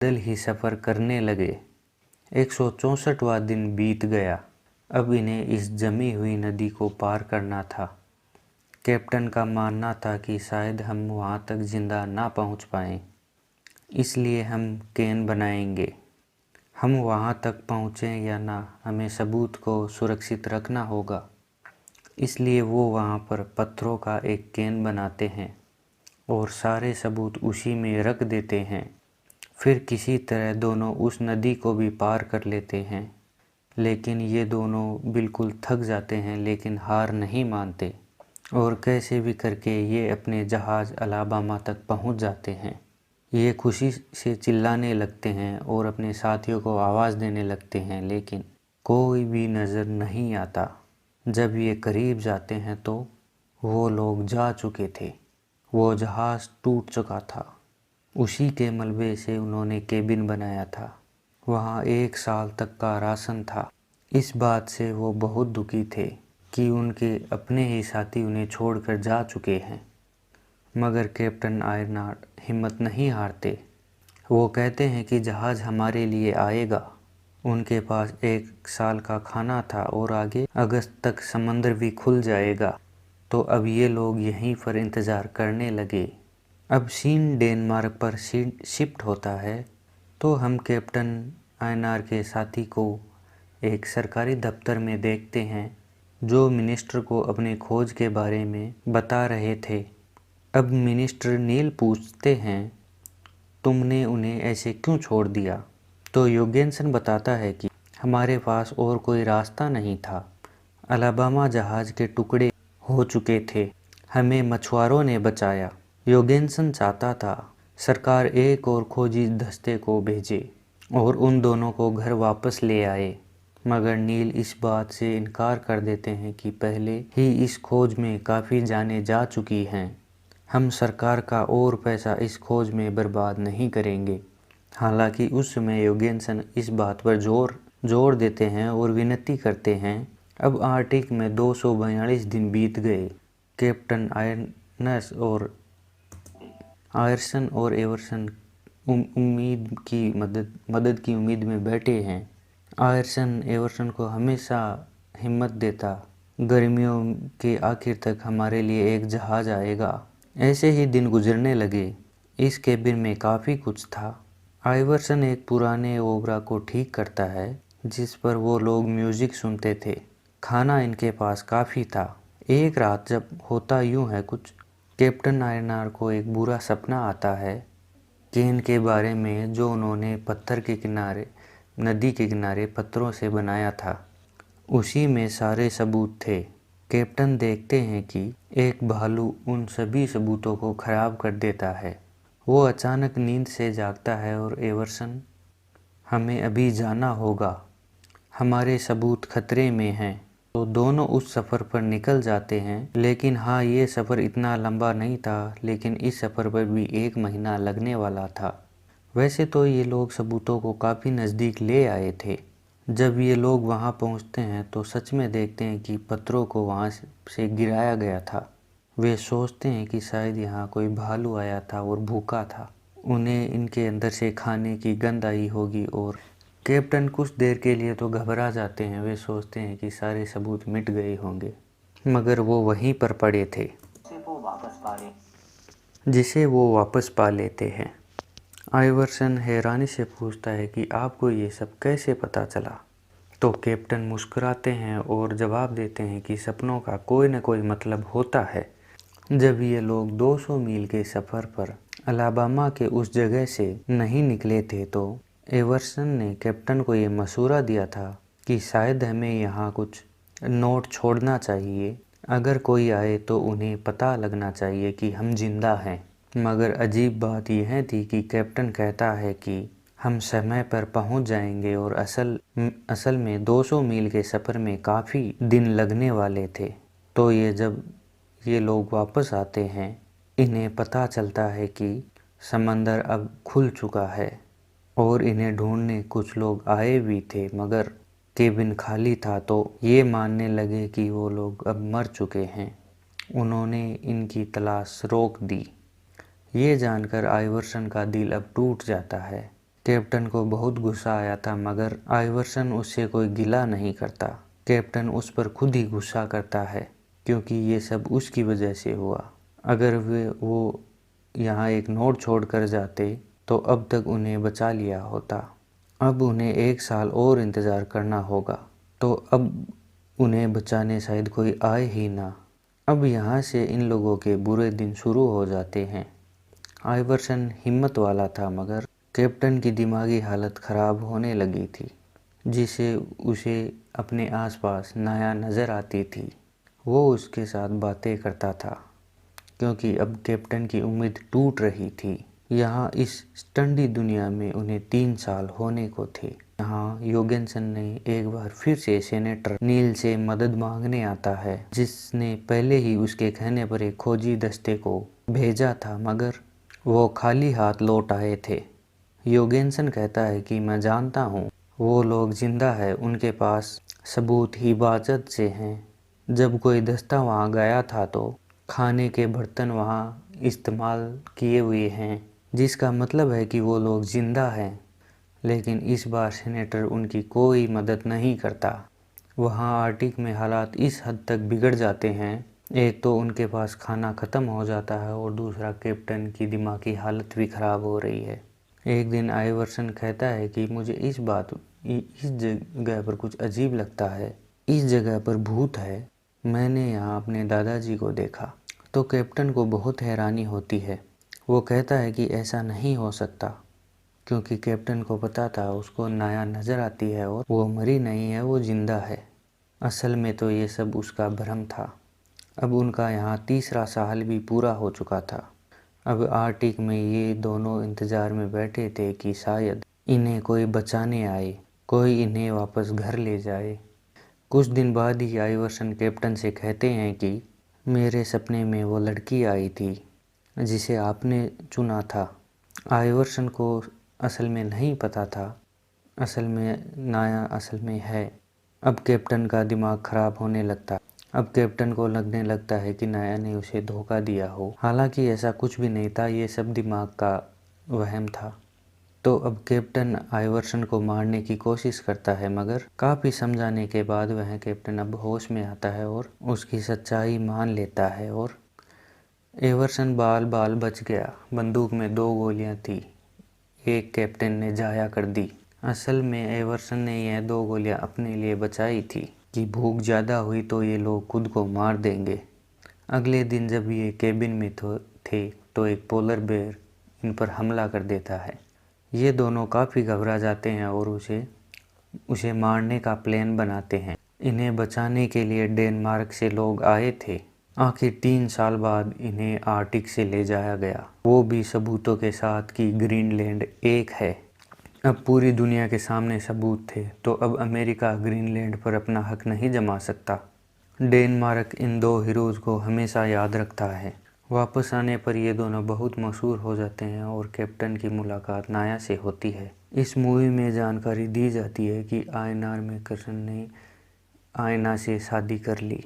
पैदल ही सफ़र करने लगे। 164वां दिन बीत गया। अब इन्हें इस जमी हुई नदी को पार करना था। कैप्टन का मानना था कि शायद हम वहाँ तक जिंदा ना पहुँच पाएं, इसलिए हम कैन बनाएंगे। हम वहाँ तक पहुँचें या ना, हमें सबूत को सुरक्षित रखना होगा। इसलिए वो वहाँ पर पत्थरों का एक कैन बनाते हैं और सारे सबूत उसी में रख देते हैं। फिर किसी तरह दोनों उस नदी को भी पार कर लेते हैं। लेकिन ये दोनों बिल्कुल थक जाते हैं, लेकिन हार नहीं मानते और कैसे भी करके ये अपने जहाज़ अलाबामा तक पहुंच जाते हैं। ये खुशी से चिल्लाने लगते हैं और अपने साथियों को आवाज़ देने लगते हैं, लेकिन कोई भी नज़र नहीं आता। जब ये करीब जाते हैं तो वो लोग जा चुके थे। वो जहाज़ टूट चुका था। उसी के मलबे से उन्होंने केबिन बनाया था। वहाँ 1 साल तक का राशन था। इस बात से वो बहुत दुखी थे कि उनके अपने ही साथी उन्हें छोड़कर जा चुके हैं। मगर कैप्टन आयरनार्ड हिम्मत नहीं हारते। वो कहते हैं कि जहाज़ हमारे लिए आएगा। उनके पास 1 साल का खाना था और आगे अगस्त तक समंदर भी खुल जाएगा। तो अब ये लोग यहीं पर इंतज़ार करने लगे। अब सीन डेनमार्क पर शिफ्ट होता है तो हम कैप्टन आयनार के साथी को एक सरकारी दफ्तर में देखते हैं, जो मिनिस्टर को अपने खोज के बारे में बता रहे थे। अब मिनिस्टर नील पूछते हैं, तुमने उन्हें ऐसे क्यों छोड़ दिया? तो योगेंसन बताता है कि हमारे पास और कोई रास्ता नहीं था। अलाबामा जहाज़ के टुकड़े हो चुके थे। हमें मछुआरों ने बचाया। योगेंसन चाहता था सरकार एक और खोजी दस्ते को भेजे और उन दोनों को घर वापस ले आए, मगर नील इस बात से इनकार कर देते हैं कि पहले ही इस खोज में काफ़ी जानें जा चुकी हैं। हम सरकार का और पैसा इस खोज में बर्बाद नहीं करेंगे। हालांकि उस समय योगेंसन इस बात पर जोर देते हैं और विनती करते हैं। अब आर्कटिक में 242 दिन बीत गए। कैप्टन आयरसन और एवर्सन मदद की उम्मीद में बैठे हैं। आयरसन एवर्सन को हमेशा हिम्मत देता, गर्मियों के आखिर तक हमारे लिए एक जहाज़ आएगा। ऐसे ही दिन गुजरने लगे। इस केबिन में काफ़ी कुछ था। आइवर्सन एक पुराने ओबरा को ठीक करता है जिस पर वो लोग म्यूज़िक सुनते थे। खाना इनके पास काफ़ी था। एक रात जब होता यूँ है कुछ, कैप्टन आयरनार को एक बुरा सपना आता है केन के बारे में, जो उन्होंने नदी के किनारे पत्थरों से बनाया था। उसी में सारे सबूत थे। कैप्टन देखते हैं कि एक भालू उन सभी सबूतों को ख़राब कर देता है। वो अचानक नींद से जागता है और एवर्सन, हमें अभी जाना होगा, हमारे सबूत खतरे में हैं। तो दोनों उस सफ़र पर निकल जाते हैं। लेकिन हाँ, ये सफ़र इतना लंबा नहीं था, लेकिन इस सफ़र पर भी 1 महीना लगने वाला था। वैसे तो ये लोग सबूतों को काफ़ी नज़दीक ले आए थे। जब ये लोग वहाँ पहुँचते हैं तो सच में देखते हैं कि पत्थरों को वहाँ से गिराया गया था। वे सोचते हैं कि शायद यहाँ कोई भालू आया था और भूखा था। उन्हें इनके अंदर से खाने की गंध आई होगी और कैप्टन कुछ देर के लिए तो घबरा जाते हैं। वे सोचते हैं कि सारे सबूत मिट गए होंगे, मगर वो वहीं पर पड़े थे, जिसे वो वापस पा लेते हैं। आइवर्सन हैरानी से पूछता है कि आपको ये सब कैसे पता चला? तो कैप्टन मुस्कुराते हैं और जवाब देते हैं कि सपनों का कोई न कोई मतलब होता है। जब ये लोग 200 मील के सफ़र पर अलाबामा के उस जगह से नहीं निकले थे तो एवर्सन ने कैप्टन को ये मशवरा दिया था कि शायद हमें यहाँ कुछ नोट छोड़ना चाहिए। अगर कोई आए तो उन्हें पता लगना चाहिए कि हम जिंदा हैं। मगर अजीब बात यह थी कि कैप्टन कहता है कि हम समय पर पहुंच जाएंगे और असल में 200 मील के सफ़र में काफ़ी दिन लगने वाले थे। तो जब ये लोग वापस आते हैं, इन्हें पता चलता है कि समंदर अब खुल चुका है और इन्हें ढूंढने कुछ लोग आए भी थे, मगर केबिन खाली था। तो ये मानने लगे कि वो लोग अब मर चुके हैं। उन्होंने इनकी तलाश रोक दी। ये जानकर आइवर्सन का दिल अब टूट जाता है। कैप्टन को बहुत गुस्सा आया था, मगर आइवर्सन उससे कोई गिला नहीं करता। कैप्टन उस पर खुद ही गुस्सा करता है, क्योंकि ये सब उसकी वजह से हुआ। अगर वो यहाँ एक नोट छोड़ कर जाते तो अब तक उन्हें बचा लिया होता। अब उन्हें 1 साल और इंतज़ार करना होगा, तो अब उन्हें बचाने शायद कोई आए ही ना। अब यहाँ से इन लोगों के बुरे दिन शुरू हो जाते हैं। आइवर्सन हिम्मत वाला था, मगर कैप्टन की दिमागी हालत ख़राब होने लगी थी, जिससे उसे अपने आसपास नाया नज़र आती थी। वो उसके साथ बातें करता था, क्योंकि अब कैप्टन की उम्मीद टूट रही थी। यहाँ इस ठंडी दुनिया में उन्हें 3 साल होने को थे। यहाँ योगेंसन ने एक बार फिर से सेनेटर नील से मदद मांगने आता है, जिसने पहले ही उसके कहने पर एक खोजी दस्ते को भेजा था, मगर वो खाली हाथ लौट आए थे। योगेंसन कहता है कि मैं जानता हूँ वो लोग जिंदा है, उनके पास सबूत हिफाजत से हैं। जब कोई दस्ता वहाँ गया था तो खाने के बर्तन वहाँ इस्तेमाल किए हुए हैं, जिसका मतलब है कि वो लोग जिंदा हैं। लेकिन इस बार सेनेटर उनकी कोई मदद नहीं करता। वहाँ आर्टिक में हालात इस हद तक बिगड़ जाते हैं, एक तो उनके पास खाना ख़त्म हो जाता है और दूसरा कैप्टन की दिमागी हालत भी ख़राब हो रही है। एक दिन आइवर्सन कहता है कि मुझे इस जगह पर कुछ अजीब लगता है, इस जगह पर भूत है, मैंने यहाँ अपने दादाजी को देखा। तो कैप्टन को बहुत हैरानी होती है। वो कहता है कि ऐसा नहीं हो सकता, क्योंकि कैप्टन को पता था उसको नाया नज़र आती है और वो मरी नहीं है, वो जिंदा है। असल में तो ये सब उसका भ्रम था। अब उनका यहाँ 3रा साल भी पूरा हो चुका था। अब आर्टिक में ये दोनों इंतज़ार में बैठे थे कि शायद इन्हें कोई बचाने आए, कोई इन्हें वापस घर ले जाए। कुछ दिन बाद ही आइवर्सन कैप्टन से कहते हैं कि मेरे सपने में वो लड़की आई थी जिसे आपने चुना था। आइवर्सन को असल में नहीं पता था, असल में नाया असल में है। अब कैप्टन का दिमाग ख़राब होने लगता। अब कैप्टन को लगने लगता है कि नाया ने उसे धोखा दिया हो। हालांकि ऐसा कुछ भी नहीं था, ये सब दिमाग का वहम था। तो अब कैप्टन आइवर्सन को मारने की कोशिश करता है, मगर काफ़ी समझाने के बाद वह कैप्टन अब होश में आता है और उसकी सच्चाई मान लेता है। और आइवर्सन बाल बच गया। बंदूक में 2 गोलियां थी, एक कैप्टन ने जाया कर दी। असल में आइवर्सन ने यह 2 गोलियां अपने लिए बचाई थी कि भूख ज़्यादा हुई तो ये लोग खुद को मार देंगे। अगले दिन जब ये केबिन में थे तो एक पोलर बेयर इन पर हमला कर देता है। ये दोनों काफ़ी घबरा जाते हैं और उसे मारने का प्लान बनाते हैं। इन्हें बचाने के लिए डेनमार्क से लोग आए थे। आखिर 3 साल बाद इन्हें आर्टिक से ले जाया गया, वो भी सबूतों के साथ कि ग्रीनलैंड एक है। अब पूरी दुनिया के सामने सबूत थे, तो अब अमेरिका ग्रीनलैंड पर अपना हक नहीं जमा सकता। डेनमार्क इन 2 हीरोज़ को हमेशा याद रखता है। वापस आने पर ये दोनों बहुत मशहूर हो जाते हैं और कैप्टन की मुलाकात नाया से होती है। इस मूवी में जानकारी दी जाती है कि आयनार में कृष्ण ने आयना से शादी कर ली।